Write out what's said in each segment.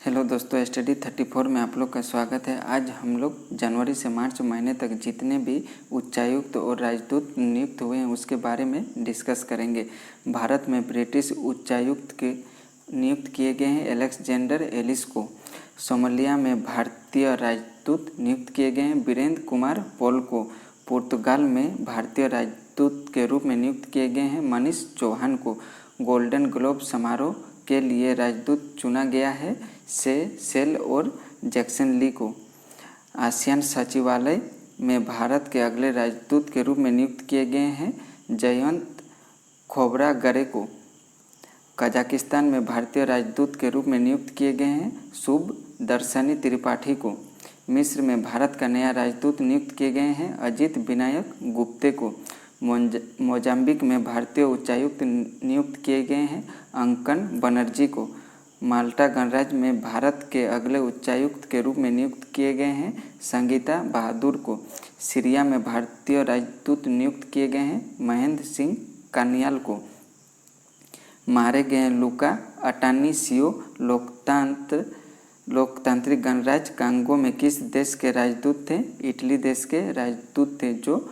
Hello दोस्तों, study 34 में आप लोग का स्वागत है। आज हम लोग जनवरी से मार्च महीने तक जितने भी उच्चायुक्त और राजदूत नियुक्त हुए हैं उसके बारे में डिस्कस करेंगे। भारत में ब्रिटिश उच्चायुक्त के नियुक्त किए गए हैं अलेक्जेंडर एलिस को। सोमालिया में भारतीय राजदूत नियुक्त किए गए हैं वीरेंद्र कुमार पॉल को। पुर्तगाल में भारतीय राजदूत के रूप में नियुक्त किए गए हैं मनीष चौहान को। गोल्डन ग्लोब समारोह के लिए राजदूत चुना गया है सेल और जैक्सन ली को। आसियान सचिवालय में भारत के अगले राजदूत के रूप में नियुक्त किए गए हैं जयंत खोब्रागडे को। कजाकिस्तान में भारतीय राजदूत के रूप में नियुक्त किए गए हैं शुभ दर्शनी त्रिपाठी को। मिस्र में भारत का नया राजदूत नियुक्त किए गए हैं अजित विनायक गुप्ते को। मोजाम्बिक में भारतीय उच्चायुक्त नियुक्त किए गए हैं अंकन बनर्जी को। माल्टा गणराज्य में भारत के अगले उच्चायुक्त के रूप में नियुक्त किए गए हैं संगीता बहादुर को। सीरिया में भारतीय राजदूत नियुक्त किए गए हैं महेंद्र सिंह कानियाल को। मारे गए लुका अटानासियो लोकतांत्रिक गणराज्य कांगो में किस देश के राजदूत थे? इटली देश के राजदूत थे जो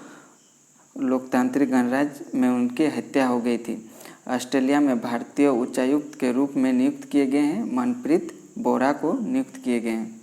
लोकतांत्रिक गणराज्य में उनकी हत्या हो गई थी। ऑस्ट्रेलिया में भारतीय उच्चायुक्त के रूप में नियुक्त किए गए हैं मनप्रीत बोरा को नियुक्त किए गए हैं।